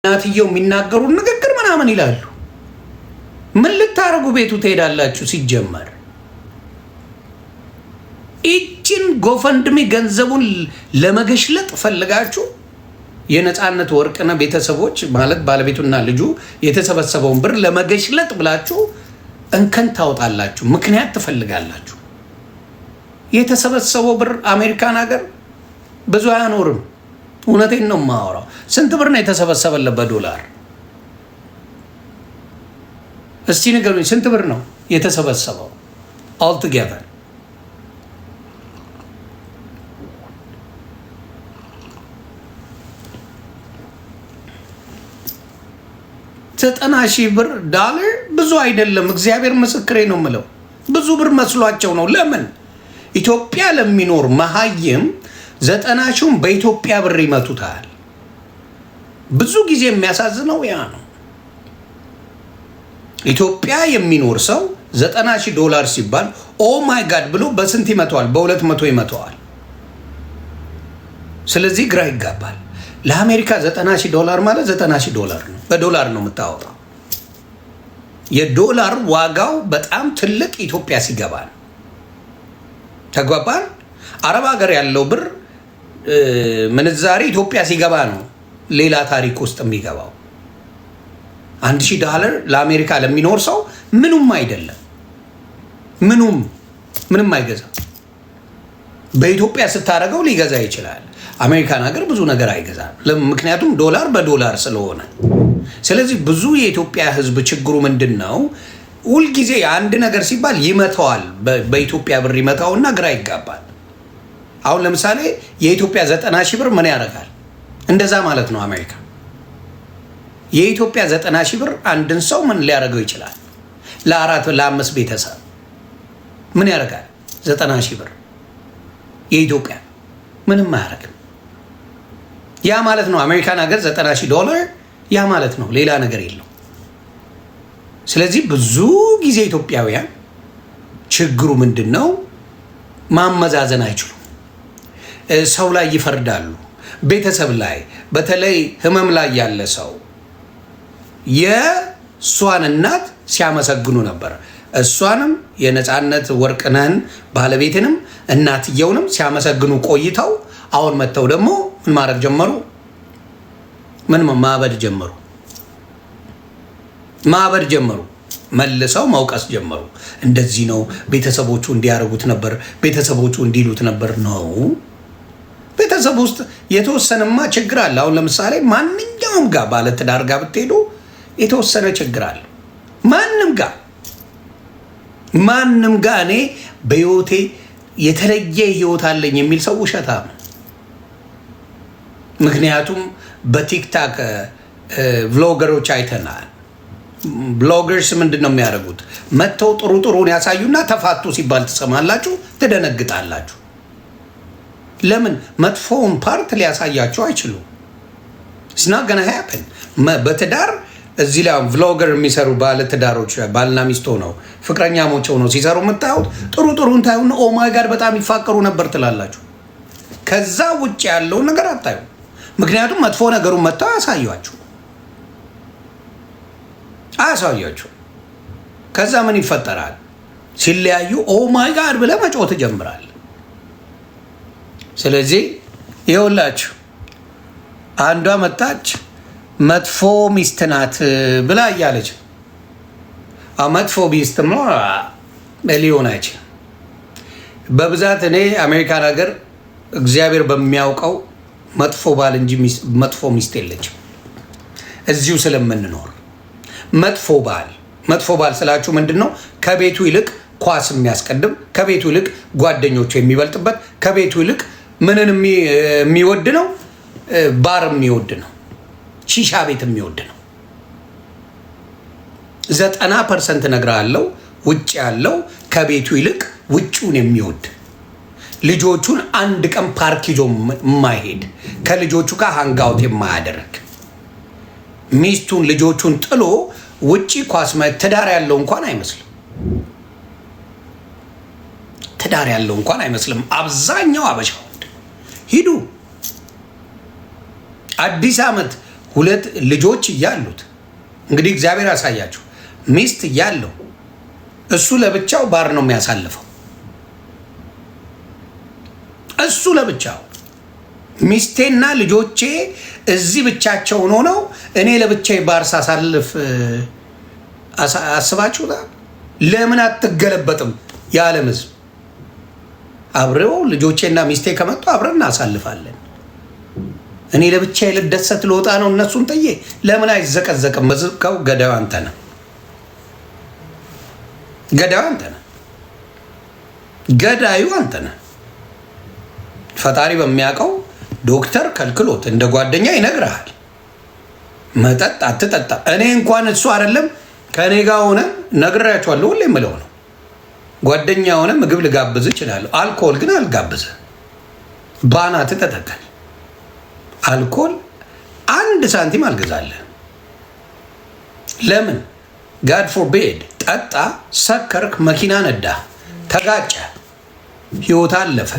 እናትየው የሚናገሩ ንግግር ምናምን ይላሉ። ምን ልታረጉ ቤቱ ትሄዳላችሁ? ሲጀመር እቺን ጎፈንድሚ ገንዘቡን ለመገሽለጥ ፈልጋችሁ የነፃነት ወርቅና ቤተሰቦች ማለት ባለቤቱና ልጁ የተሰበሰበውን ብር ለመገሽለጥ ብላችሁ እንከን ታውጣላችሁ፣ ምክንያት ትፈልጋላችሁ። የተሰበሰበው ብር አሜሪካን ሀገር ብዙ አያኖርም። እውነቴን ነው የማወራው። ስንት ብር ነው የተሰበሰበለት በዶላር? እስቲ ንገሩኝ፣ ስንት ብር ነው የተሰበሰበው ኦል ቱጌዘር? ዘጠና ሺህ ብር ዶላር ብዙ አይደለም። እግዚአብሔር ምስክሬ ነው የምለው፣ ብዙ ብር መስሏቸው ነው። ለምን ኢትዮጵያ ለሚኖር መሀይም 90 ሺውን በኢትዮጵያ ብር ይመቱታል። ብዙ ጊዜ የሚያሳዝነው ያ ነው። ኢትዮጵያ የሚኖር ሰው 90 ሺህ ዶላር ሲባል ኦ ማይ ጋድ ብሎ በስንት ይመተዋል? በ200 ይመተዋል። ስለዚህ ግራ ይጋባል። ለአሜሪካ 90 ሺህ ዶላር ማለት 90 ሺህ ዶላር ነው። በዶላር ነው የምታወጣው። የዶላር ዋጋው በጣም ትልቅ ኢትዮጵያ ሲገባ ነው። ተግባባን? አረብ ሀገር ያለው ብር ምንዛሬ ኢትዮጵያ ሲገባ ነው ሌላ ታሪክ ውስጥ የሚገባው። $1000 ለአሜሪካ ለሚኖር ሰው ምኑም አይደለም። ምንም አይገዛም። በኢትዮጵያ ስታደርገው ሊገዛ ይችላል። አሜሪካን ሀገር ብዙ ነገር አይገዛም። ምክንያቱም ዶላር በዶላር ስለሆነ። ስለዚህ ብዙ የኢትዮጵያ ሕዝብ ችግሩ ምንድን ነው? ሁልጊዜ አንድ ነገር ሲባል ይመታዋል። በኢትዮጵያ ብር ይመታውና ግራ ይጋባል። አሁን ለምሳሌ የኢትዮጵያ 90 ሺህ ብር ምን ያደርጋል? እንደዛ ማለት ነው አሜሪካ። የኢትዮጵያ 90 ሺህ ብር አንድን ሰው ምን ሊያደርገው ይችላል? ለ4 ለ5 ቤተሰብ ምን ያደርጋል? 90 ሺህ ብር የኢትዮጵያ ምንም አያደርግም። ያ ማለት ነው አሜሪካን ሀገር 90 ሺህ ዶላር ያ ማለት ነው፣ ሌላ ነገር የለው። ስለዚህ ብዙ ጊዜ ኢትዮጵያውያን ችግሩ ምንድን ነው? ማመዛዘን አይችሉም። ሰው ላይ ይፈርዳሉ። ቤተሰብ ላይ በተለይ ህመም ላይ ያለ ሰው የእሷን እናት ሲያመሰግኑ ነበር። እሷንም የነፃነት ወርቅነህን ባለቤትንም እናትየውንም ሲያመሰግኑ ቆይተው አሁን መጥተው ደግሞ ምን ማድረግ ጀመሩ? ምን ማበድ ጀመሩ። መልሰው መውቀስ ጀመሩ። እንደዚህ ነው ቤተሰቦቹ እንዲያደርጉት ነበር፣ ቤተሰቦቹ እንዲሉት ነበር ነው። ቤተሰብ ውስጥ የተወሰነማ ችግር አለ። አሁን ለምሳሌ ማንኛውም ጋር ባለትዳር ጋር ብትሄዱ የተወሰነ ችግር አለ። ማንም ጋር እኔ በህይወቴ የተለየ ህይወት አለኝ የሚል ሰው ውሸታም። ምክንያቱም በቲክታክ ቭሎገሮች አይተናል። ብሎገርስ ምንድን ነው የሚያደርጉት? መጥተው ጥሩን ያሳዩና ተፋቱ ሲባል ትሰማላችሁ፣ ትደነግጣላችሁ። ለምን? መጥፎውን ፓርት ሊያሳያቸው አይችሉም። ስና ገና ያፕን በትዳር እዚህ ላይ ቭሎገር የሚሰሩ ባለትዳሮች ባልና ሚስት ሆነው ፍቅረኛሞች ሆነው ሲሰሩ የምታዩት ጥሩን ታዩና ኦ ማይ ጋድ በጣም ይፋቀሩ ነበር ትላላችሁ። ከዛ ውጭ ያለውን ነገር አታዩ። ምክንያቱም መጥፎ ነገሩን መጥተው አያሳያችሁ። ከዛ ምን ይፈጠራል? ሲለያዩ ኦ ማይ ጋድ ብለህ መጮህ ትጀምራለህ። ስለዚህ ይኸውላችሁ አንዷ መጣች መጥፎ ሚስት ናት ብላ እያለች መጥፎ ሚስት ሊሆን አይችልም። በብዛት እኔ አሜሪካን ሀገር እግዚአብሔር በሚያውቀው መጥፎ ባል እንጂ መጥፎ ሚስት የለችም። እዚሁ ስለምንኖር መጥፎ ባል ስላችሁ ምንድን ነው? ከቤቱ ይልቅ ኳስ የሚያስቀድም፣ ከቤቱ ይልቅ ጓደኞቹ የሚበልጥበት፣ ከቤቱ ይልቅ ምንን የሚወድ ነው? ባር የሚወድ ነው፣ ሺሻ ቤት የሚወድ ነው። 90% እነግርሃለሁ ውጭ ያለው ከቤቱ ይልቅ ውጭውን የሚወድ፣ ልጆቹን አንድ ቀን ፓርክ ይዞ የማይሄድ፣ ከልጆቹ ጋር ሃንጋውት የማያደርግ፣ ሚስቱን ልጆቹን ጥሎ ውጭ ኳስ ማየት ትዳር ያለው እንኳን አይመስልም። አብዛኛው አበሻ ወንድ ሂዱ አዲስ ዓመት 2 ልጆች እያሉት እንግዲህ እግዚአብሔር ያሳያችሁ። ሚስት እያለው እሱ ለብቻው ባር ነው የሚያሳልፈው። እሱ ለብቻው ሚስቴና ልጆቼ እዚህ ብቻቸውን ሆነው እኔ ለብቻዬ ባር ሳሳልፍ አስባችሁታል? ለምን አትገለበጥም? የዓለም ሕዝብ አብረው ልጆቼና ሚስቴ ከመጡ አብረን እናሳልፋለን። እኔ ለብቻዬ ልደሰት ልወጣ ነው እነሱን ጥዬ። ለምን አይዘቀዘቅም? መዝቀው ገዳዩ አንተ ነህ። ገዳዩ አንተ ነህ። ገዳዩ አንተ ነህ። ፈጣሪ በሚያውቀው ዶክተር ከልክሎት እንደ ጓደኛ ይነግርሃል፣ መጠጥ አትጠጣ። እኔ እንኳን እሱ አይደለም ከእኔ ጋር ሆነ ነግራቸዋለሁ። ሁሌ የምለው ነው፣ ጓደኛ ሆነ ምግብ ልጋብዝ እችላለሁ። አልኮል ግን አልጋብዝህ። ባናት ተተከል። አልኮል 1 ሳንቲም አልገዛለህ። ለምን? ጋድ ፎርቤድ። ጠጣ፣ ሰከርክ፣ መኪና ነዳ፣ ተጋጨ፣ ህይወት አለፈ፣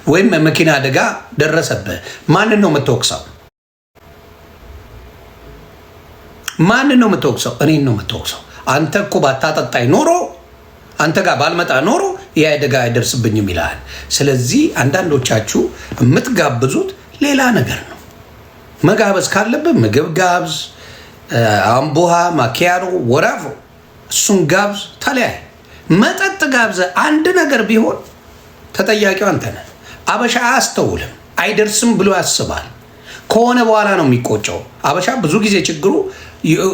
ወይም መኪና አደጋ ደረሰብህ። ማንን ነው የምትወቅሰው? ማንን ነው የምትወቅሰው? እኔን ነው የምትወቅሰው። አንተ እኮ ባታጠጣኝ ኖሮ፣ አንተ ጋር ባልመጣ ኖሮ ይህ አደጋ አይደርስብኝም ይልሃል። ስለዚህ አንዳንዶቻችሁ የምትጋብዙት ሌላ ነገር ነው። መጋበዝ ካለብህ ምግብ ጋብዝ፣ አምቦሃ፣ ማኪያሮ፣ ወራፎ፣ እሱን ጋብዝ፣ ተለያይ። መጠጥ ጋብዘ አንድ ነገር ቢሆን ተጠያቂው አንተ ነህ። አበሻ አያስተውልም፣ አይደርስም ብሎ ያስባል። ከሆነ በኋላ ነው የሚቆጨው። አበሻ ብዙ ጊዜ ችግሩ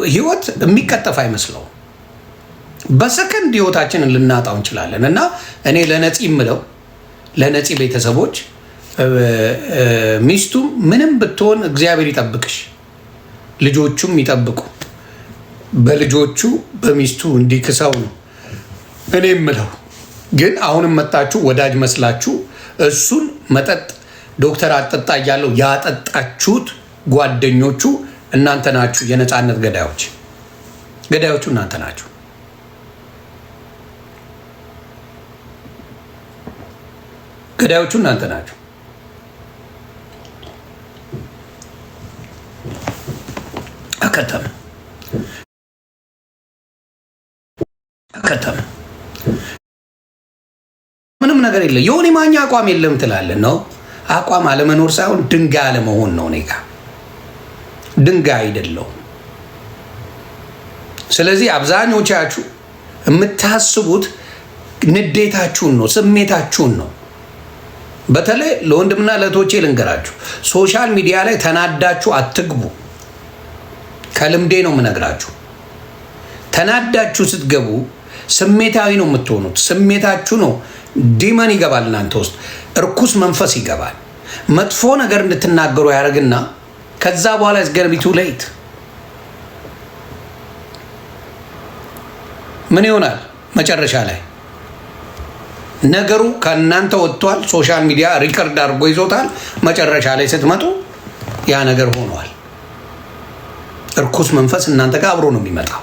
ህይወት የሚቀጠፍ አይመስለውም። በሰከንድ ህይወታችንን ልናጣው እንችላለን። እና እኔ ለነፂ የምለው ለነፂ ቤተሰቦች ሚስቱም ምንም ብትሆን እግዚአብሔር ይጠብቅሽ፣ ልጆቹም ይጠብቁ። በልጆቹ በሚስቱ እንዲክሰው ነው እኔ የምለው። ግን አሁንም መጣችሁ ወዳጅ መስላችሁ እሱን መጠጥ ዶክተር አጠጣ እያለው ያጠጣችሁት ጓደኞቹ እናንተ ናችሁ። የነፃነት ገዳዮች፣ ገዳዮቹ እናንተ ናችሁ። ገዳዮቹ እናንተ ናችሁ። አከተመ አከተመ። ምንም ነገር የለ። የሆነ ማኛ አቋም የለም ትላለህ ነው። አቋም አለመኖር ሳይሆን ድንጋይ አለመሆን ነው። እኔ ጋር ድንጋይ አይደለሁም። ስለዚህ አብዛኞቻችሁ የምታስቡት ንዴታችሁን ነው፣ ስሜታችሁን ነው። በተለይ ለወንድምና ለእህቶቼ ልንገራችሁ፣ ሶሻል ሚዲያ ላይ ተናዳችሁ አትግቡ። ከልምዴ ነው የምነግራችሁ። ተናዳችሁ ስትገቡ ስሜታዊ ነው የምትሆኑት። ስሜታችሁ ነው ዲመን ይገባል እናንተ ውስጥ፣ እርኩስ መንፈስ ይገባል። መጥፎ ነገር እንድትናገሩ ያደርግና ከዛ በኋላ ገርቢቱ ሌት ምን ይሆናል? መጨረሻ ላይ ነገሩ ከእናንተ ወጥቷል። ሶሻል ሚዲያ ሪከርድ አድርጎ ይዞታል። መጨረሻ ላይ ስትመጡ ያ ነገር ሆኗል። እርኩስ መንፈስ እናንተ ጋር አብሮ ነው የሚመጣው።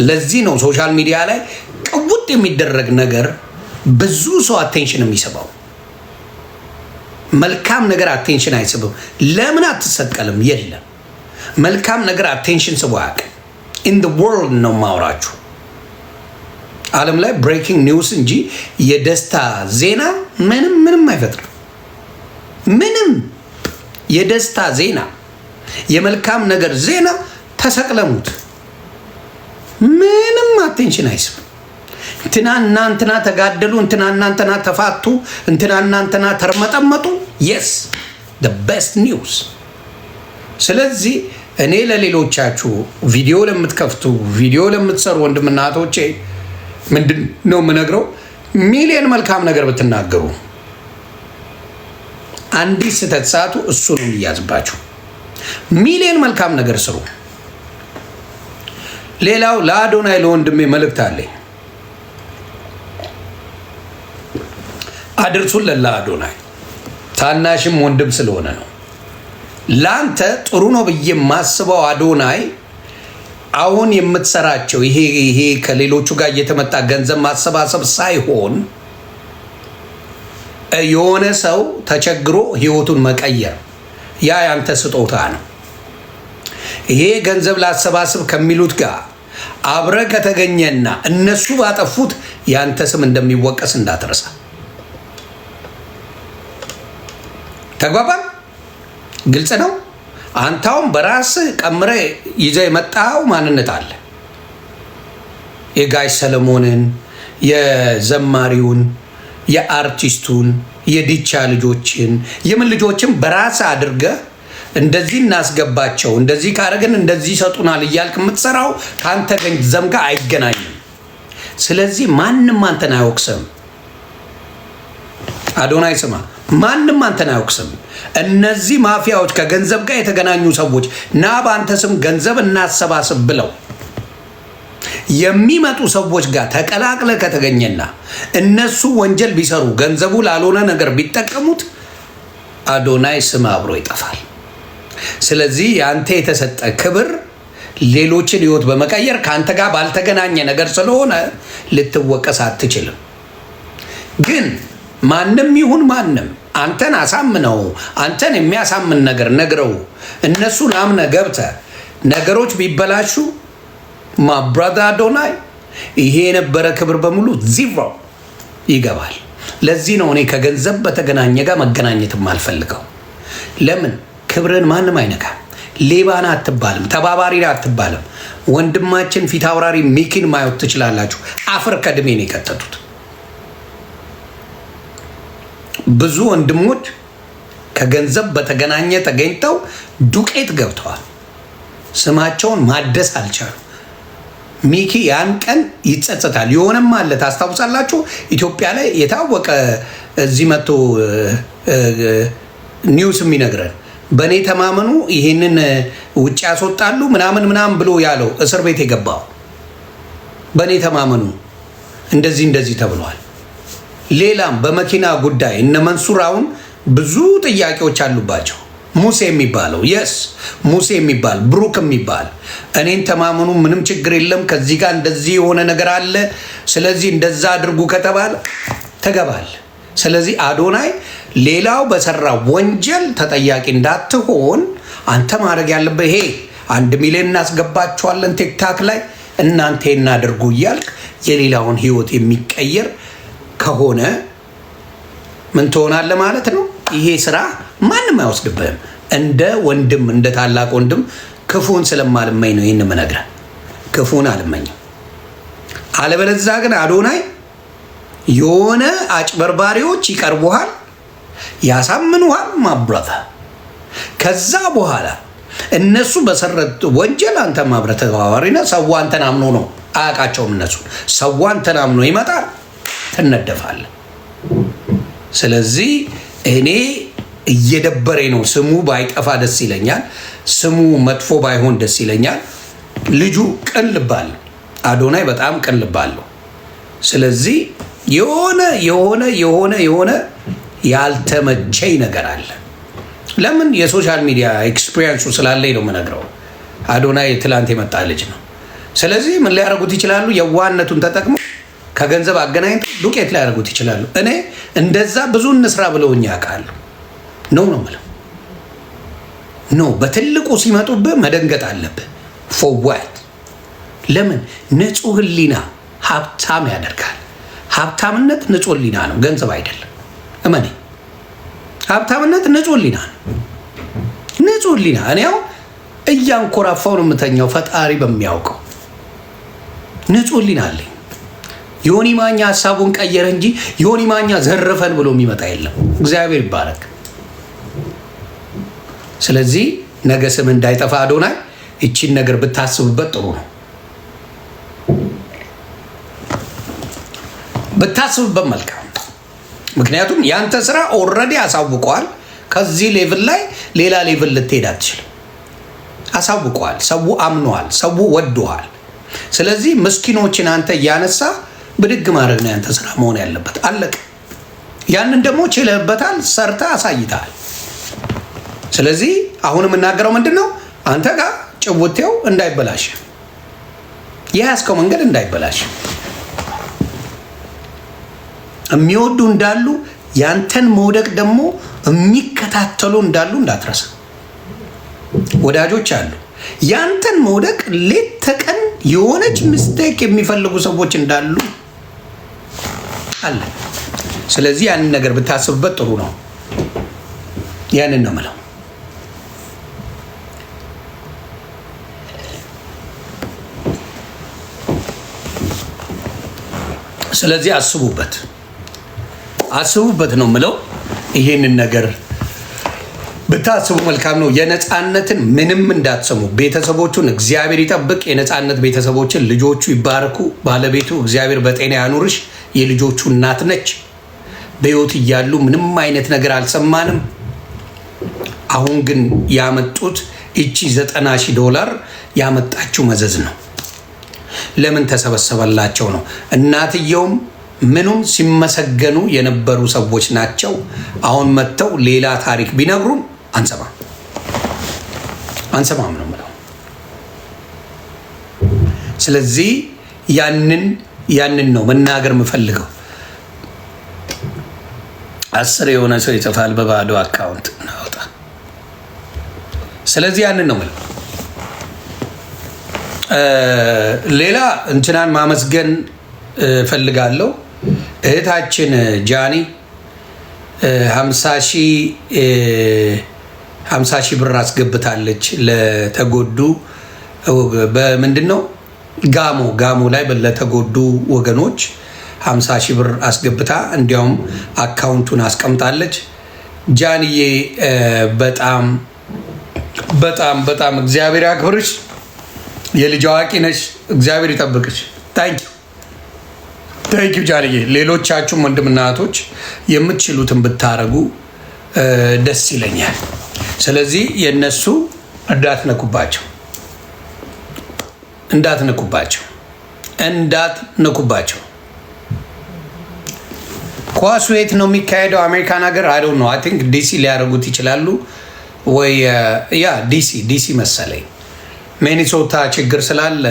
ለዚህ ነው ሶሻል ሚዲያ ላይ ቅውጥ የሚደረግ ነገር ብዙ ሰው አቴንሽን የሚስበው። መልካም ነገር አቴንሽን አይስብም። ለምን አትሰቀልም? የለም መልካም ነገር አቴንሽን ስቦ አያውቅም። ኢን ዘ ወርልድ ነው ማውራችሁ። ዓለም ላይ ብሬኪንግ ኒውስ እንጂ የደስታ ዜና ምንም አይፈጥርም። ምንም የደስታ ዜና፣ የመልካም ነገር ዜና ተሰቅለሙት። ምንም አቴንሽን አይስብም። እንትናና እንትና ተጋደሉ፣ እንትናና እንትና ተፋቱ፣ እንትናና እንትና ተርመጠመጡ። የስ the best news። ስለዚህ እኔ ለሌሎቻችሁ ቪዲዮ ለምትከፍቱ ቪዲዮ ለምትሰሩ ወንድምና እህቶቼ ምንድን ነው የምነግረው? ሚሊዮን መልካም ነገር ብትናገሩ አንዲት ስህተት ሰዓቱ እሱ ነው የሚያዝባችሁ። ሚሊዮን መልካም ነገር ስሩ። ሌላው ለአዶናይ ለወንድሜ መልእክት አለኝ። አድርሱን ለአዶናይ፣ ታናሽም ወንድም ስለሆነ ነው። ላንተ ጥሩ ነው ብዬ የማስበው አዶናይ አሁን የምትሰራቸው ይሄ ከሌሎቹ ጋር እየተመጣ ገንዘብ ማሰባሰብ ሳይሆን የሆነ ሰው ተቸግሮ ህይወቱን መቀየር፣ ያ ያንተ ስጦታ ነው። ይሄ ገንዘብ ላሰባስብ ከሚሉት ጋር አብረ ከተገኘና እነሱ ባጠፉት ያንተ ስም እንደሚወቀስ እንዳትረሳ። ተግባባን? ግልጽ ነው። አንተውም በራስህ ቀምረ ይዘህ የመጣው ማንነት አለ። የጋሽ ሰለሞንን፣ የዘማሪውን፣ የአርቲስቱን፣ የዲቻ ልጆችን፣ የምን ልጆችን በራስህ አድርገህ እንደዚህ እናስገባቸው፣ እንደዚህ ካረግን እንደዚህ ይሰጡናል እያልክ የምትሰራው ከአንተ ገንዘብ ጋር አይገናኝም። ስለዚህ ማንም አንተን አይወቅስም። አዶናይ ስማ፣ ማንም አንተን አይወቅስም። እነዚህ ማፊያዎች ከገንዘብ ጋር የተገናኙ ሰዎች ና በአንተ ስም ገንዘብ እናሰባስብ ብለው የሚመጡ ሰዎች ጋር ተቀላቅለ ከተገኘና እነሱ ወንጀል ቢሰሩ ገንዘቡ ላልሆነ ነገር ቢጠቀሙት አዶናይ ስም አብሮ ይጠፋል። ስለዚህ ያንተ የተሰጠ ክብር ሌሎችን ህይወት በመቀየር ካንተ ጋር ባልተገናኘ ነገር ስለሆነ ልትወቀስ አትችልም። ግን ማንም ይሁን ማንም አንተን አሳምነው አንተን የሚያሳምን ነገር ነግረው እነሱ ላምነ ገብተ ነገሮች ቢበላሹ ማብራዳ አዶናይ ይሄ የነበረ ክብር በሙሉ ዚሮ ይገባል። ለዚህ ነው እኔ ከገንዘብ በተገናኘ ጋር መገናኘትም አልፈልገው። ለምን? ክብርን ማንም አይነካም። ሌባና አትባልም፣ ተባባሪና አትባልም። ወንድማችን ፊት አውራሪ ሚኪን ማየት ትችላላችሁ። አፈር ከድሜ ነው የከተቱት። ብዙ ወንድሞች ከገንዘብ በተገናኘ ተገኝተው ዱቄት ገብተዋል። ስማቸውን ማደስ አልቻሉ። ሚኪ ያን ቀን ይጸጸታል። የሆነም አለ ታስታውሳላችሁ፣ ኢትዮጵያ ላይ የታወቀ እዚህ መጥቶ ኒውስ የሚነግረን በእኔ ተማመኑ ይሄንን ውጭ ያስወጣሉ ምናምን ምናምን ብሎ ያለው እስር ቤት የገባው በእኔ ተማመኑ እንደዚህ ተብሏል። ሌላም በመኪና ጉዳይ እነ መንሱራውን ብዙ ጥያቄዎች አሉባቸው። ሙሴ የሚባለው ሙሴ የሚባል ብሩክ የሚባል እኔን ተማመኑ ምንም ችግር የለም ከዚህ ጋር እንደዚህ የሆነ ነገር አለ ስለዚህ እንደዛ አድርጉ ከተባለ ተገባል። ስለዚህ አዶናይ ሌላው በሰራ ወንጀል ተጠያቂ እንዳትሆን አንተ ማድረግ ያለበት ይሄ 1 ሚሊዮን እናስገባቸዋለን ቲክታክ ላይ እናንተ እናድርጉ እያልክ የሌላውን ህይወት የሚቀየር ከሆነ ምን ትሆናለህ ማለት ነው። ይሄ ስራ ማንም አይወስድብህም። እንደ ወንድም እንደ ታላቅ ወንድም ክፉን ስለማልመኝ ነው ይሄን የምነግርህ። ክፉን አልመኝም። አለበለዚያ ግን አዶናይ የሆነ አጭበርባሪዎች ይቀርቡሃል፣ ያሳምኑሃል ማብራታ። ከዛ በኋላ እነሱ በሰረት ወንጀል አንተ ማብረተ ተባባሪና ሰው አንተን አምኖ ነው አያውቃቸውም። እነሱ ሰው አንተን አምኖ ይመጣል፣ ትነደፋለህ። ስለዚህ እኔ እየደበረኝ ነው። ስሙ ባይጠፋ ደስ ይለኛል። ስሙ መጥፎ ባይሆን ደስ ይለኛል። ልጁ ቅን ልብ አለው። አዶናይ በጣም ቅን ልብ አለው። ስለዚህ የሆነ ያልተመቸኝ ነገር አለ። ለምን? የሶሻል ሚዲያ ኤክስፒሪየንሱ ስላለኝ ነው የምነግረው። አዶናይ ትላንት የመጣ ልጅ ነው። ስለዚህ ምን ሊያደርጉት ይችላሉ? የዋህነቱን ተጠቅሞ ከገንዘብ አገናኝተው ዱቄት ሊያደርጉት ይችላሉ። እኔ እንደዛ ብዙ እንስራ ብለውኝ ያውቃሉ። ነው የምለው። በትልቁ ሲመጡብህ መደንገጥ አለብህ። ፎዋት ለምን? ንጹህ ህሊና ሀብታም ያደርጋል። ሀብታምነት ንጹህ ህሊና ነው፣ ገንዘብ አይደለም። እመኔ ሀብታምነት ንጹህ ህሊና ነው። ንጹህ ህሊና እኔ ያው እያንኮራፋው ነው የምተኛው፣ ፈጣሪ በሚያውቀው ንጹህ ህሊና አለኝ። ዮኒ ማኛ ሀሳቡን ቀየረ እንጂ ዮኒ ማኛ ዘረፈን ብሎ የሚመጣ የለም። እግዚአብሔር ይባረክ። ስለዚህ ነገ ስም እንዳይጠፋ አዶናይ እቺን ነገር ብታስብበት ጥሩ ነው። ብታስብበት መልካም። ምክንያቱም ያንተ ስራ ኦልሬዲ አሳውቀዋል። ከዚህ ሌቭል ላይ ሌላ ሌቭል ልትሄድ አትችልም። አሳውቀዋል። ሰው አምኗል። ሰው ወዶሃል። ስለዚህ ምስኪኖችን አንተ እያነሳ ብድግ ማድረግ ነው ያንተ ስራ መሆን ያለበት። አለቀ። ያንን ደግሞ ችለህበታል፣ ሰርተ አሳይተሃል። ስለዚህ አሁን የምናገረው ምንድን ነው? አንተ ጋር ጭውቴው እንዳይበላሽ፣ የያዝከው መንገድ እንዳይበላሽ፣ የሚወዱ እንዳሉ ያንተን መውደቅ ደግሞ የሚከታተሉ እንዳሉ እንዳትረሳ። ወዳጆች አሉ። ያንተን መውደቅ ሌት ተቀን የሆነች ሚስቴክ የሚፈልጉ ሰዎች እንዳሉ አለ። ስለዚህ ያንን ነገር ብታስብበት ጥሩ ነው። ያንን ነው የምለው። ስለዚህ አስቡበት ነው የምለው። ይሄንን ነገር ብታስቡ መልካም ነው። የነፃነትን ምንም እንዳትሰሙ። ቤተሰቦቹን እግዚአብሔር ይጠብቅ። የነፃነት ቤተሰቦችን ልጆቹ ይባረኩ። ባለቤቱ እግዚአብሔር በጤና ያኑርሽ። የልጆቹ እናት ነች። በሕይወት እያሉ ምንም አይነት ነገር አልሰማንም። አሁን ግን ያመጡት እቺ $90,000 ያመጣችው መዘዝ ነው። ለምን ተሰበሰበላቸው ነው። እናትየውም ምኑም ሲመሰገኑ የነበሩ ሰዎች ናቸው። አሁን መጥተው ሌላ ታሪክ ቢነግሩን አንሰማም ነው የምለው። ስለዚህ ያንን ነው መናገር የምፈልገው። 10 የሆነ ሰው ይጽፋል በባዶ አካውንት እናወጣ። ስለዚህ ያንን ነው የምለው። ሌላ እንትናን ማመስገን እፈልጋለሁ። እህታችን ጃኒ 50,000 ብር አስገብታለች ለተጎዱ በምንድን ነው ጋሞ ላይ ለተጎዱ ወገኖች 50,000 ብር አስገብታ እንዲያውም አካውንቱን አስቀምጣለች። ጃንዬ በጣም በጣም በጣም እግዚአብሔር ያክብርሽ። የልጅ አዋቂ ነሽ። እግዚአብሔር ይጠብቅሽ። ታንኪ ጃንዬ። ሌሎቻችሁም ወንድምና እህቶች የምትችሉትን ብታረጉ ደስ ይለኛል። ስለዚህ የነሱ እንዳትነኩባቸው። ኳሱ የት ነው የሚካሄደው? አሜሪካን ሀገር አይ ዶንት ኖ። አይ ቲንክ ዲሲ ሊያደርጉት ይችላሉ ወይ ዲሲ መሰለኝ። ሚኒሶታ ችግር ስላለ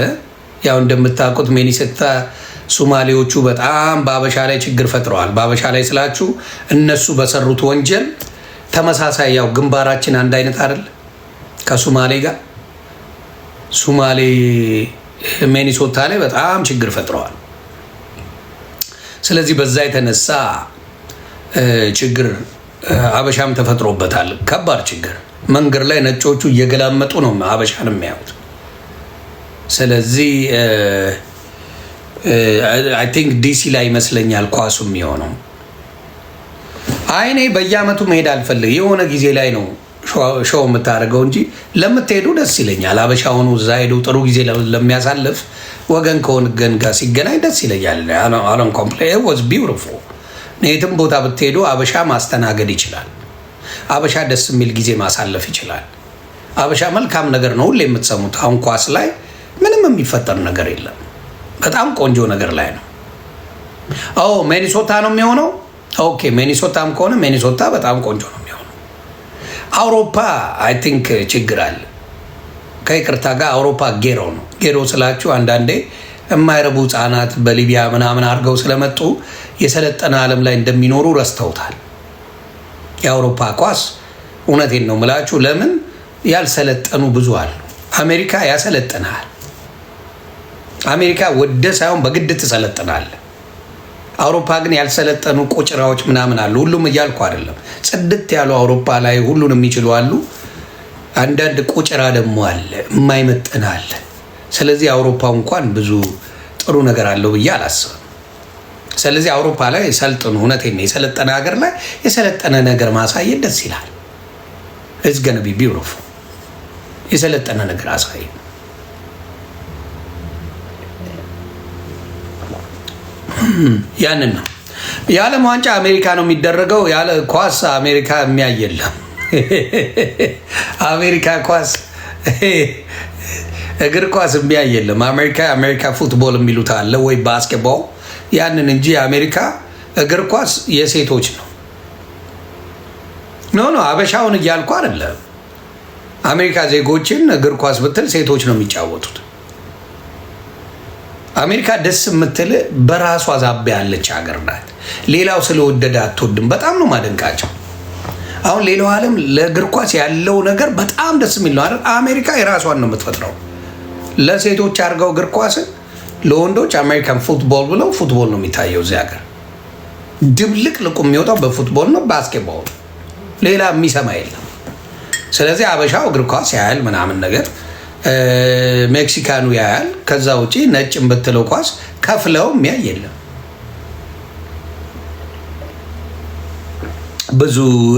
ያው እንደምታውቁት ሚኒሶታ ሶማሌዎቹ በጣም በአበሻ ላይ ችግር ፈጥረዋል። በአበሻ ላይ ስላችሁ እነሱ በሰሩት ወንጀል ተመሳሳይ ያው ግንባራችን አንድ አይነት አይደል ከሶማሌ ጋር። ሶማሌ ሚኒሶታ ላይ በጣም ችግር ፈጥረዋል። ስለዚህ በዛ የተነሳ ችግር አበሻም ተፈጥሮበታል። ከባድ ችግር መንገድ ላይ ነጮቹ እየገላመጡ ነው አበሻን የሚያዩት። ስለዚህ አይ ቲንክ ዲሲ ላይ ይመስለኛል ኳሱ የሚሆነው። እኔ በየአመቱ መሄድ አልፈልግ። የሆነ ጊዜ ላይ ነው ሾው የምታደርገው እንጂ ለምትሄዱ ደስ ይለኛል። አበሻ ሆኖ እዛ ሄዱ ጥሩ ጊዜ ለሚያሳልፍ ወገን ከወገን ጋር ሲገናኝ ደስ ይለኛል። አለም ኮምፕሌን ዋዝ ቢዩቲፉል። የትም ቦታ ብትሄዱ አበሻ ማስተናገድ ይችላል። አበሻ ደስ የሚል ጊዜ ማሳለፍ ይችላል። አበሻ መልካም ነገር ነው ሁሌ የምትሰሙት። አሁን ኳስ ላይ ምንም የሚፈጠር ነገር የለም። በጣም ቆንጆ ነገር ላይ ነው። ሚኒሶታ ነው የሚሆነው። ኦኬ ሚኒሶታም ከሆነ ሚኒሶታ በጣም ቆንጆ ነው የሚሆነው። አውሮፓ አይ ቲንክ ችግር አለ። ከይቅርታ ጋር አውሮፓ ጌሮ ነው። ጌሮ ስላችሁ አንዳንዴ የማይረቡ ህጻናት በሊቢያ ምናምን አድርገው ስለመጡ የሰለጠነ ዓለም ላይ እንደሚኖሩ ረስተውታል። የአውሮፓ ኳስ እውነቴን ነው ምላችሁ። ለምን ያልሰለጠኑ ብዙ አሉ። አሜሪካ ያሰለጥናል። አሜሪካ ወደ ሳይሆን በግድ ትሰለጥናል። አውሮፓ ግን ያልሰለጠኑ ቁጭራዎች ምናምን አሉ። ሁሉም እያልኩ አይደለም። ጽድት ያሉ አውሮፓ ላይ ሁሉን የሚችሉ አሉ። አንዳንድ ቁጭራ ደግሞ አለ፣ የማይመጥን አለ። ስለዚህ አውሮፓ እንኳን ብዙ ጥሩ ነገር አለው ብዬ አላስብም። ስለዚህ አውሮፓ ላይ ሰልጥኑ። እውነቴን ነው። የሰለጠነ ሀገር ላይ የሰለጠነ ነገር ማሳየት ደስ ይላል። ኢትስ ገና ቢ ቢዩቲፉል። የሰለጠነ ነገር አሳይ። ያንን ነው። የዓለም ዋንጫ አሜሪካ ነው የሚደረገው። ያለ ኳስ አሜሪካ የሚያይ የለም። አሜሪካ ኳስ እግር ኳስ የሚያይ የለም። አሜሪካ ፉትቦል የሚሉት አለ ወይ ባስኬትቦል፣ ያንን እንጂ የአሜሪካ እግር ኳስ የሴቶች ነው። ኖ አበሻውን እያልኩ አይደለም። አሜሪካ ዜጎችን እግር ኳስ ብትል ሴቶች ነው የሚጫወቱት። አሜሪካ ደስ የምትል በራሷ ዛቢያ ያለች ሀገር ናት። ሌላው ስለወደደ አትወድም። በጣም ነው ማደንቃቸው። አሁን ሌላው ዓለም ለእግር ኳስ ያለው ነገር በጣም ደስ የሚል ነው አይደል? አሜሪካ የራሷን ነው የምትፈጥረው። ለሴቶች አድርገው እግር ኳስን፣ ለወንዶች አሜሪካን ፉትቦል ብለው ፉትቦል ነው የሚታየው እዚህ ሀገር። ድብልቅ ልቁ የሚወጣው በፉትቦል ነው፣ ባስኬትቦል፣ ሌላ የሚሰማ የለም። ስለዚህ አበሻው እግር ኳስ ያያል ምናምን ነገር፣ ሜክሲካኑ ያያል። ከዛ ውጪ ነጭ ብትለው ኳስ ከፍለው የሚያይ የለም። ብዙ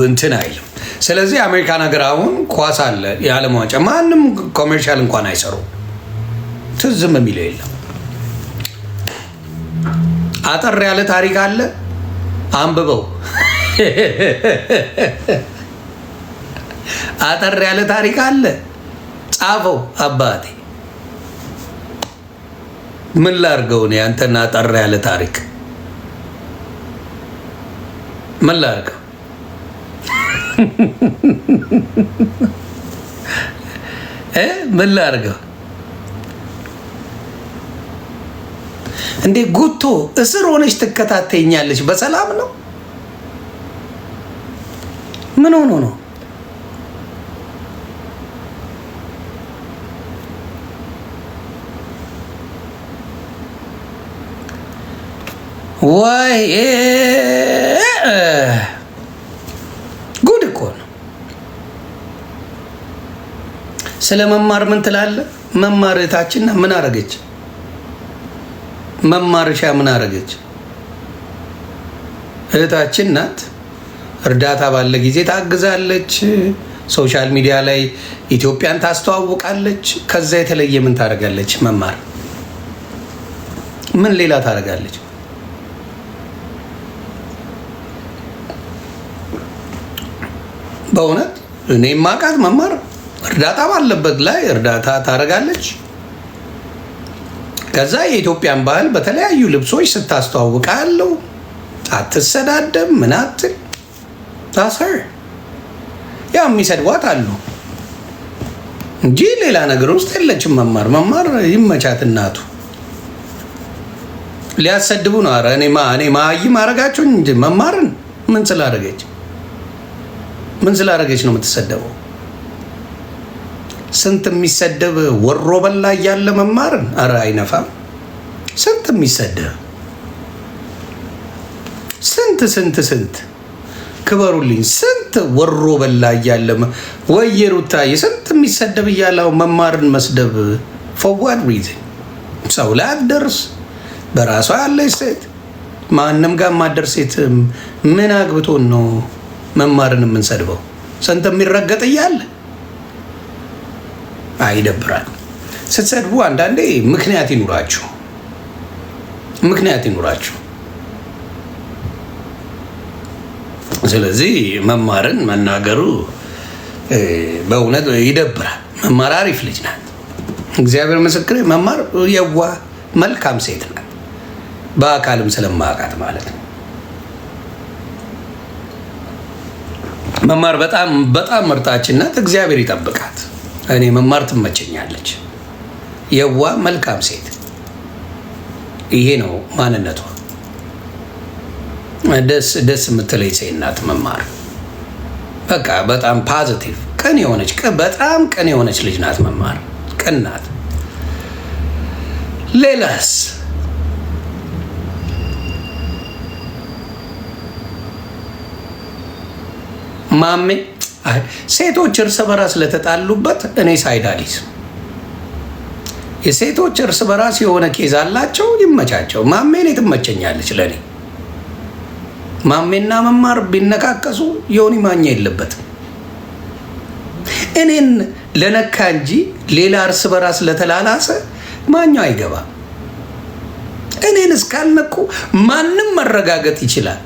እንትን አይልም። ስለዚህ አሜሪካን ሀገር አሁን ኳስ አለ የዓለም ዋንጫ፣ ማንም ኮሜርሻል እንኳን አይሰሩም። ትዝም የሚለው የለም። አጠር ያለ ታሪክ አለ፣ አንብበው። አጠር ያለ ታሪክ አለ፣ ጻፈው። አባቴ ምን ላርገው ነው ያንተና አጠር ያለ ታሪክ ምን ላርገው? ምን ላርገው እንዴ? ጉቶ እስር ሆነች ትከታተኛለች። በሰላም ነው? ምን ሆኖ ነው? ወይ ጉድ እኮ ነው። ስለ መማር ምን ትላለህ? መማር እህታችን ምን አረገች? መማርሻ ምን አረገች? እህታችን ናት። እርዳታ ባለ ጊዜ ታግዛለች። ሶሻል ሚዲያ ላይ ኢትዮጵያን ታስተዋውቃለች። ከዛ የተለየ ምን ታደርጋለች? መማር ምን ሌላ ታደርጋለች? በእውነት እኔ ማቃት መማር እርዳታ ባለበት ላይ እርዳታ ታደርጋለች። ከዛ የኢትዮጵያን ባህል በተለያዩ ልብሶች ስታስተዋውቃ ያለው አትሰዳደም ምን አትል ታሰር። ያው የሚሰድቧት አሉ እንጂ ሌላ ነገር ውስጥ የለችም። መማር ይመቻት እናቱ። ሊያሰድቡ ነው። ኧረ እኔ ማይም አረጋቸው እንጂ መማርን ምን ስላደረገች ነው የምትሰደበው? ስንት የሚሰደብ ወሮ በላ እያለ መማርን ኧረ አይነፋም። ስንት የሚሰደብ ስንት ክበሩልኝ። ስንት ወሮ በላ እያለ ወየሩታዬ ስንት የሚሰደብ እያለው መማርን መስደብ for what reason? ሰው ላይ አትደርስ። በራሷ ያለች ሴት ማንም ጋር ማደር ሴት ምን አግብቶን ነው መማርን የምንሰድበው? ስንት የሚረገጥ እያለ አይደብራል? ስትሰድቡ አንዳንዴ ምክንያት ይኑራችሁ። ስለዚህ መማርን መናገሩ በእውነት ይደብራል። መማር አሪፍ ልጅ ናት። እግዚአብሔር ምስክሬ፣ መማር የዋህ መልካም ሴት ናት። በአካልም ስለማውቃት ማለት ነው። መማር በጣም ምርጣችን ናት። እግዚአብሔር ይጠብቃት። እኔ መማር ትመቸኛለች። የዋህ መልካም ሴት፣ ይሄ ነው ማንነቷ። ደስ የምትለኝ ሴት ናት መማር። በቃ በጣም ፖዚቲቭ በጣም ቅን የሆነች ልጅ ናት መማር። ቅን ናት። ሌላስ? ማሜ ሴቶች እርስ በራስ ስለተጣሉበት እኔ ሳይዳሊስ የሴቶች እርስ በራስ የሆነ ኬዝ አላቸው፣ ይመቻቸው። ማሜን ትመቸኛለች ለኔ። ማሜና መማር ቢነካከሱ ዮኒ ማኛ የለበትም። እኔን ለነካ እንጂ ሌላ እርስ በራስ ለተላላሰ ማኛው አይገባም። እኔን እስካልነኩ ማንም መረጋገጥ ይችላል።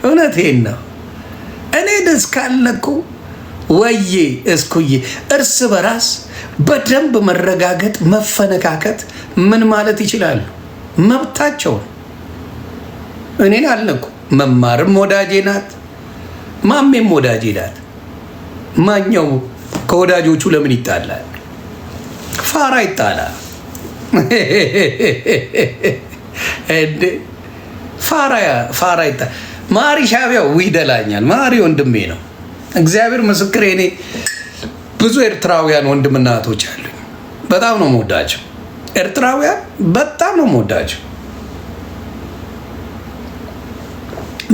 እውነቴን ነው። እኔን እስካልነኩ ወዬ እስኩዬ እርስ በራስ በደንብ መረጋገጥ መፈነካከት ምን ማለት ይችላሉ? መብታቸውን። እኔን አልነኩ። መማርም ወዳጄ ናት፣ ማሜም ወዳጄ ናት። ማኛው ከወዳጆቹ ለምን ይጣላል? ፋራ ይጣላል። እንዴ ፋራ ማሪ ሻቢያው ይደላኛል። ማሪ ወንድሜ ነው። እግዚአብሔር ምስክሬ። እኔ ብዙ ኤርትራውያን ወንድምና እህቶች አሉኝ። በጣም ነው የምወዳቸው ኤርትራውያን፣ በጣም ነው የምወዳቸው።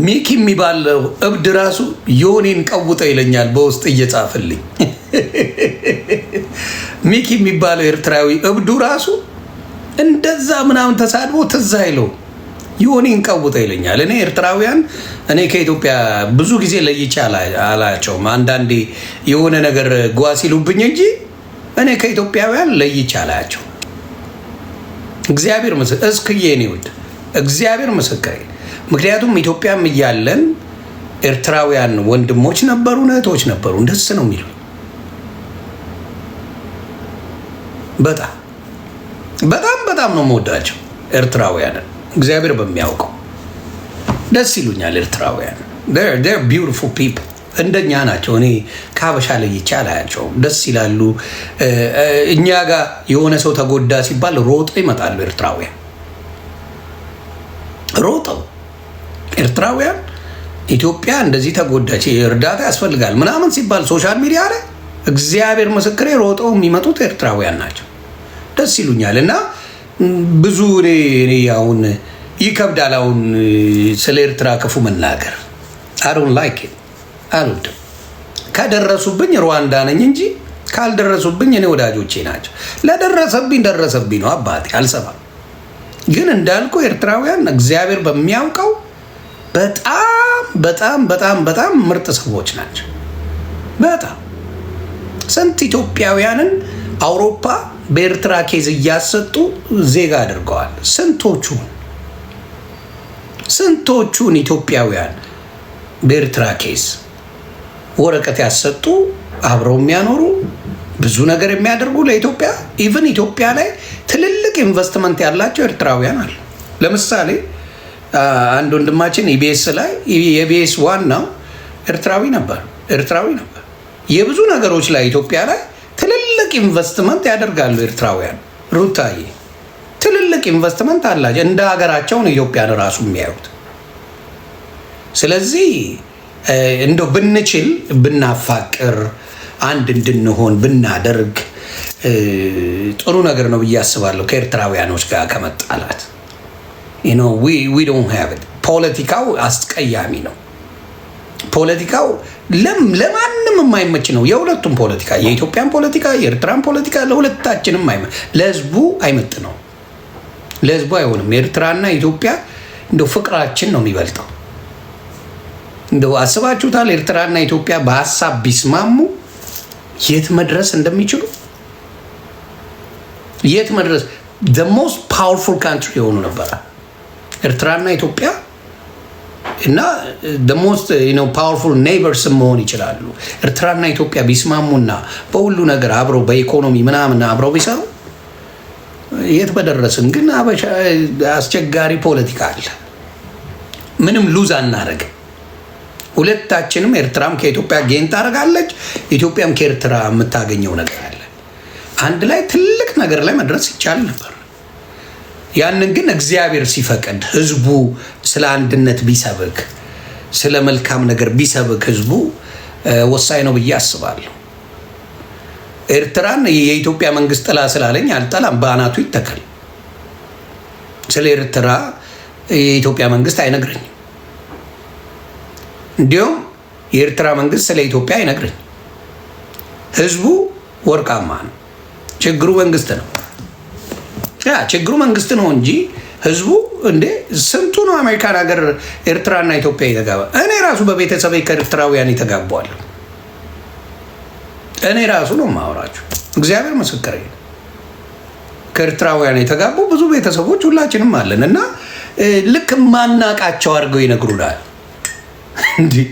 ሚኪ የሚባለው እብድ ራሱ ዮኔን ቀውጠ ይለኛል በውስጥ እየጻፈልኝ። ሚኪ የሚባለው ኤርትራዊ እብዱ ራሱ እንደዛ ምናምን ተሳድቦ ትዝ አይለው ዮኔን ቀውጠ ይለኛል። እኔ ኤርትራውያን እኔ ከኢትዮጵያ ብዙ ጊዜ ለይቼ አላቸውም። አንዳንዴ የሆነ ነገር ጓ ሲሉብኝ እንጂ እኔ ከኢትዮጵያውያን ለይቼ አላያቸው። እግዚአብሔር ምስክር እስክዬ እኔ ውድ እግዚአብሔር ምስክር። ምክንያቱም ኢትዮጵያም እያለን ኤርትራውያን ወንድሞች ነበሩ፣ እህቶች ነበሩ። ደስ ነው የሚሉ በጣም ነው የምወዳቸው ኤርትራውያንን። እግዚአብሔር በሚያውቀው ደስ ይሉኛል ኤርትራውያን። ቢዩቲፉል ፒፕል እንደኛ ናቸው። እኔ ከሀበሻ ለይቼ አላያቸውም። ደስ ይላሉ። እኛ ጋር የሆነ ሰው ተጎዳ ሲባል ሮጠው ይመጣሉ ኤርትራውያን። ሮጠው ኤርትራውያን ኢትዮጵያ እንደዚህ ተጎዳች፣ እርዳታ ያስፈልጋል ምናምን ሲባል ሶሻል ሚዲያ ላይ እግዚአብሔር ምስክሬ ሮጠው የሚመጡት ኤርትራውያን ናቸው። ደስ ይሉኛል። እና ብዙ እኔ አሁን ይከብዳል አሁን ስለ ኤርትራ ክፉ መናገር። አሮን ላይክ አልወድም። ከደረሱብኝ ሩዋንዳ ነኝ እንጂ ካልደረሱብኝ እኔ ወዳጆቼ ናቸው። ለደረሰብኝ ደረሰብኝ ነው አባቴ፣ አልሰማም። ግን እንዳልኩ ኤርትራውያን እግዚአብሔር በሚያውቀው በጣም ምርጥ ሰዎች ናቸው። በጣም ስንት ኢትዮጵያውያንን አውሮፓ በኤርትራ ኬዝ እያሰጡ ዜጋ አድርገዋል። ስንቶቹን ኢትዮጵያውያን በኤርትራ ኬዝ ወረቀት ያሰጡ አብረው የሚያኖሩ ብዙ ነገር የሚያደርጉ ለኢትዮጵያ ኢቨን ኢትዮጵያ ላይ ትልልቅ ኢንቨስትመንት ያላቸው ኤርትራውያን አሉ። ለምሳሌ አንድ ወንድማችን ኢቢኤስ ላይ የኢቢኤስ ዋናው ኤርትራዊ ነበር። የብዙ ነገሮች ላይ ኢትዮጵያ ላይ ትልልቅ ኢንቨስትመንት ያደርጋሉ ኤርትራውያን። ሩታዬ ትልልቅ ኢንቨስትመንት አላቸው። እንደ ሀገራቸውን ኢትዮጵያን ራሱ የሚያዩት። ስለዚህ እንደው ብንችል ብናፋቅር አንድ እንድንሆን ብናደርግ ጥሩ ነገር ነው ብዬ አስባለሁ። ከኤርትራውያኖች ጋር ከመጣላት ፖለቲካው አስቀያሚ ነው። ፖለቲካው ለማንም የማይመች ነው። የሁለቱም ፖለቲካ፣ የኢትዮጵያን ፖለቲካ፣ የኤርትራን ፖለቲካ ለሁለታችንም ለህዝቡ አይመጥ ነው። ለህዝቡ አይሆንም። ኤርትራና ኢትዮጵያ እንደው ፍቅራችን ነው የሚበልጠው። እንደው አስባችሁታል? ኤርትራና ኢትዮጵያ በሀሳብ ቢስማሙ የት መድረስ እንደሚችሉ the most powerful country የሆኑ ነበረ ኤርትራና ኢትዮጵያ እና the most powerful neighbors መሆን ይችላሉ። ኤርትራና ኢትዮጵያ ቢስማሙና በሁሉ ነገር አብረው በኢኮኖሚ ምናምን አብረው ቢሰሩ የት በደረስን። ግን አስቸጋሪ ፖለቲካ አለ። ምንም ሉዝ አናደርግም። ሁለታችንም ኤርትራም ከኢትዮጵያ ጌን ታደርጋለች፣ ኢትዮጵያም ከኤርትራ የምታገኘው ነገር አለ። አንድ ላይ ትልቅ ነገር ላይ መድረስ ይቻል ነበር። ያንን ግን እግዚአብሔር ሲፈቅድ ህዝቡ ስለ አንድነት ቢሰብክ፣ ስለ መልካም ነገር ቢሰብክ ህዝቡ ወሳኝ ነው ብዬ አስባለሁ። ኤርትራን የኢትዮጵያ መንግስት ጥላ ስላለኝ አልጠላም፣ በአናቱ ይተከል። ስለ ኤርትራ የኢትዮጵያ መንግስት አይነግረኝም። እንዲሁም የኤርትራ መንግስት ስለ ኢትዮጵያ አይነግረኝም። ህዝቡ ወርቃማ ነው። ችግሩ መንግስት ነው። ችግሩ መንግስት ነው እንጂ ህዝቡ እንዴ ስንቱ ነው አሜሪካን ሀገር ኤርትራና ኢትዮጵያ የተጋባ። እኔ ራሱ በቤተሰቤ ከኤርትራውያን የተጋባዋል። እኔ ራሱ ነው የማወራችሁ። እግዚአብሔር ምስክሬ ነው። ከኤርትራውያን የተጋቡ ብዙ ቤተሰቦች ሁላችንም አለን እና ልክ ማናቃቸው አድርገው ይነግሩናል። እንዲህ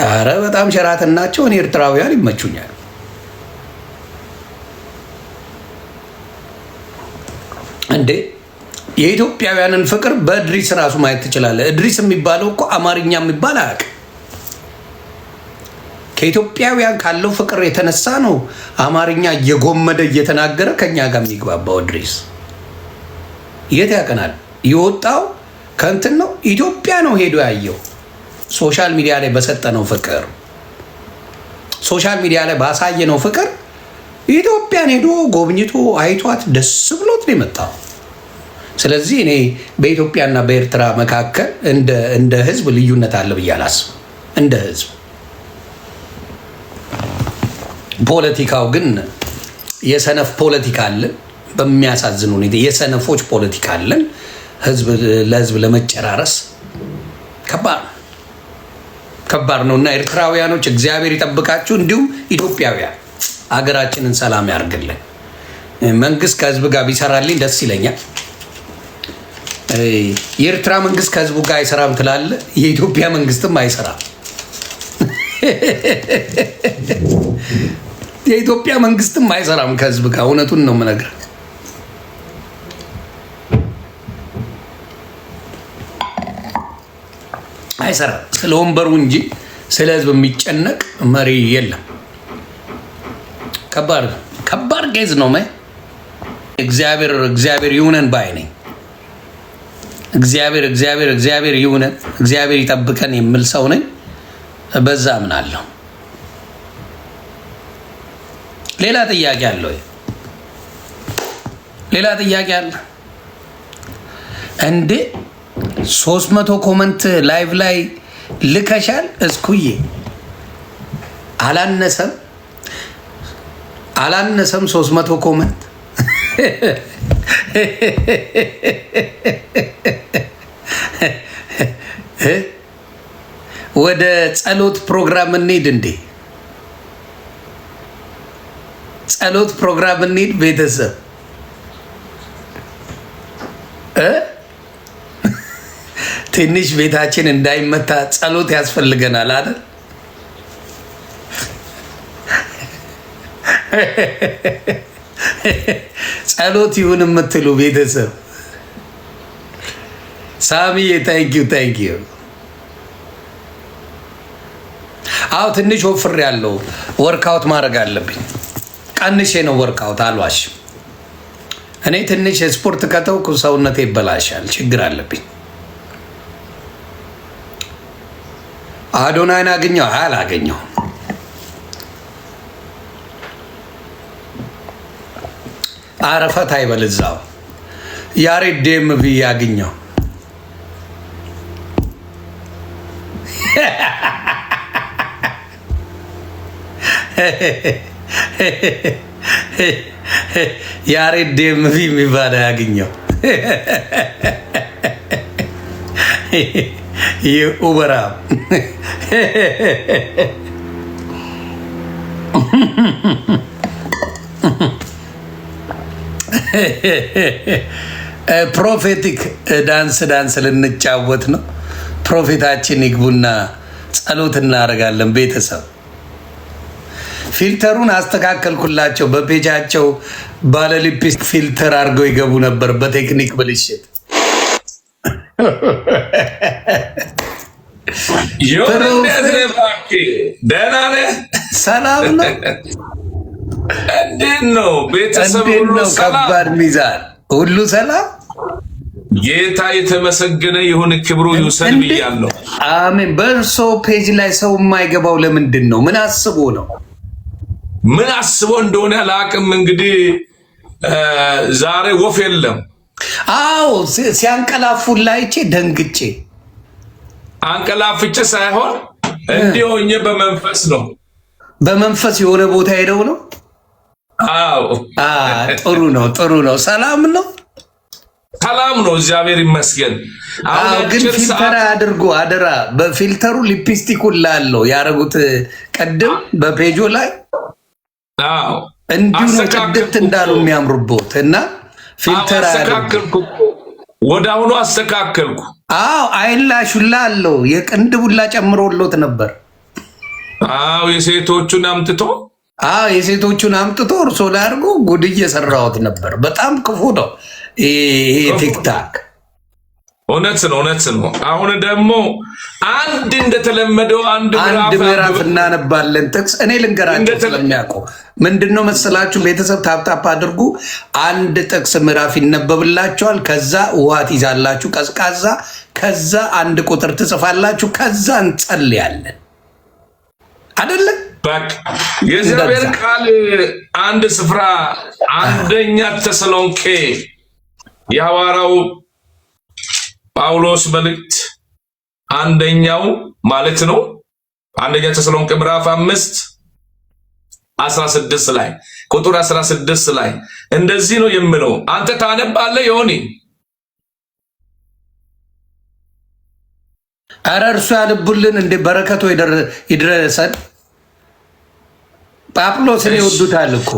አረ በጣም ሸራተን ናቸው። እኔ ኤርትራውያን ይመቹኛል። እንዴ የኢትዮጵያውያንን ፍቅር በእድሪስ ራሱ ማየት ትችላለህ። እድሪስ የሚባለው እኮ አማርኛ የሚባል አያውቅም። ከኢትዮጵያውያን ካለው ፍቅር የተነሳ ነው አማርኛ እየጎመደ እየተናገረ ከኛ ጋር የሚግባባው። እድሪስ የት ያቀናል? የወጣው ከእንትን ነው። ኢትዮጵያ ነው ሄዶ ያየው። ሶሻል ሚዲያ ላይ በሰጠነው ፍቅር፣ ሶሻል ሚዲያ ላይ ባሳየነው ፍቅር ኢትዮጵያን ሄዶ ጎብኝቶ አይቷት ደስ ብሎት ነው የመጣው። ስለዚህ እኔ በኢትዮጵያና በኤርትራ መካከል እንደ ህዝብ ልዩነት አለ ብዬ አላስብም። እንደ ህዝብ ፖለቲካው ግን የሰነፍ ፖለቲካ አለን። በሚያሳዝን ሁኔታ የሰነፎች ፖለቲካ አለን። ህዝብ ለህዝብ ለመጨራረስ ከባድ ነው እና ኤርትራውያኖች እግዚአብሔር ይጠብቃችሁ። እንዲሁም ኢትዮጵያውያን ሀገራችንን ሰላም ያርግልን። መንግስት ከህዝብ ጋር ቢሰራልኝ ደስ ይለኛል። የኤርትራ መንግስት ከህዝቡ ጋር አይሰራም ትላለ፣ የኢትዮጵያ መንግስትም አይሰራም። የኢትዮጵያ መንግስትም አይሰራም ከህዝብ ጋር። እውነቱን ነው የምነግርህ። አይሰራም። ስለ ወንበሩ እንጂ ስለ ህዝብ የሚጨነቅ መሪ የለም። ከባድ ኬዝ ነው። እግዚአብሔር ይሁነን ባይ ነኝ። እግዚአብሔር ይሁነን፣ እግዚአብሔር ይጠብቀን የምል ሰው ነኝ። በዛ አምናለሁ። ሌላ ጥያቄ አለ ወይ? ሌላ ጥያቄ አለ እንዴ? 300 ኮመንት ላይቭ ላይ ልከሻል እስኩዬ። አላነሰም 300 ኮመንት። ወደ ጸሎት ፕሮግራም እንሂድ እንዴ? ጸሎት ፕሮግራም እንሂድ ቤተሰብ። ትንሽ ቤታችን እንዳይመታ ጸሎት ያስፈልገናል አይደል? ጸሎት ይሁን የምትሉ ቤተሰብ ሳሚዬ ታንኪዩ። አዎ ትንሽ ወፍር ያለው ወርካውት ማድረግ አለብኝ። ቀንሼ ነው ወርካውት አልዋሽም። እኔ ትንሽ ስፖርት ከተውኩ ሰውነቴ ይበላሻል። ችግር አለብኝ። አዶናይን አገኘው አላገኘው? አረፈት አይበልዛው። ያሬድ ዴምቪ ያገኘው ያሬድ ዴምቪ የሚባል ያገኘው ኡበራ ፕሮፌቲክ ዳንስ ልንጫወት ነው። ፕሮፌታችን ይግቡና ጸሎት እናደርጋለን። ቤተሰብ ፊልተሩን አስተካከልኩላቸው። በፔጃቸው ባለሊፕስ ፊልተር አድርገው ይገቡ ነበር በቴክኒክ ብልሽት። ደህና ነህ? ሰላም ነው? እንዴት ነው ቤተሰብ? ሁሉ ከባድ ሚዛን ሁሉ ሰላም። ጌታ የተመሰገነ ይሁን፣ ክብሩ ይውሰድ ብያለሁ። አሜን። በእርሶ ፔጅ ላይ ሰው የማይገባው ለምንድን ነው? ምን አስቦ ነው? ምን አስቦ እንደሆነ አላውቅም። እንግዲህ ዛሬ ወፍ የለም። አዎ ሲያንቀላፉ ላይቼ ደንግጬ፣ አንቀላፍቼ ሳይሆን እንዲህ ሆኜ በመንፈስ ነው። በመንፈስ የሆነ ቦታ ሄደው ነው። አዎ ጥሩ ነው። ሰላም ነው። ሰላም ነው፣ እግዚአብሔር ይመስገን። አዎ ግን ፊልተር አድርጎ አደራ። በፊልተሩ ሊፕስቲኩን ላለው ያረጉት ቀደም በፔጆ ላይ አዎ እንዲሁ ነው ቅድት እንዳሉ የሚያምሩበት እና ፊልተር አስተካከልኩ፣ ወደ አሁኑ አስተካከልኩ። አዎ አይላሹላ አለው የቅንድቡላ ጨምሮሎት ነበር። አዎ የሴቶቹን አምጥቶ እርሶ ላይ አድርጎ ጉድ እየሰራሁት ነበር። በጣም ክፉ ነው ይሄ ቲክታክ። እውነት ነው። አሁን ደግሞ አንድ እንደተለመደው አንድ ምዕራፍ እናነባለን። ጥቅስ እኔ ልንገራቸው ስለሚያውቁ ምንድነው መሰላችሁ? ቤተሰብ ታፕታፕ አድርጉ። አንድ ጥቅስ ምዕራፍ ይነበብላችኋል። ከዛ ውሃ ትይዛላችሁ ቀዝቃዛ። ከዛ አንድ ቁጥር ትጽፋላችሁ። ከዛ እንጸልያለን አይደለም? በቃ የእግዚአብሔር ቃል አንድ ስፍራ አንደኛ ተሰሎንቄ የሐዋርያው ጳውሎስ መልእክት አንደኛው ማለት ነው። አንደኛ ተሰሎንቄ ምዕራፍ 5:16 ላይ ቁጥር 16 ላይ እንደዚህ ነው የሚለው። አንተ ታነባለህ ዮኒ? ኧረ እርሱ ያልቡልን እንደ በረከቱ ይድረሰን። ጳውሎስን ይወዱታል እኮ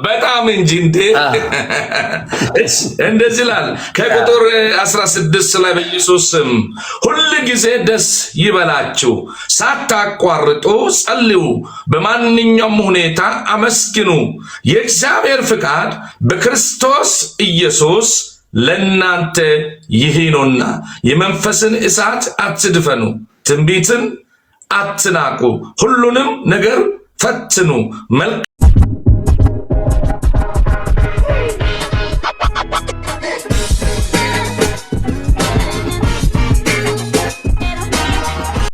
በጣም እንጂ እንዴ! እንደዚህ ይላል ከቁጥር 16 ላይ በኢየሱስ ስም ሁል ጊዜ ደስ ይበላችሁ፣ ሳታቋርጡ ጸልዩ፣ በማንኛውም ሁኔታ አመስግኑ፣ የእግዚአብሔር ፍቃድ በክርስቶስ ኢየሱስ ለእናንተ ይህ ነውና። የመንፈስን እሳት አትድፈኑ፣ ትንቢትን አትናቁ፣ ሁሉንም ነገር ፈትኑ፣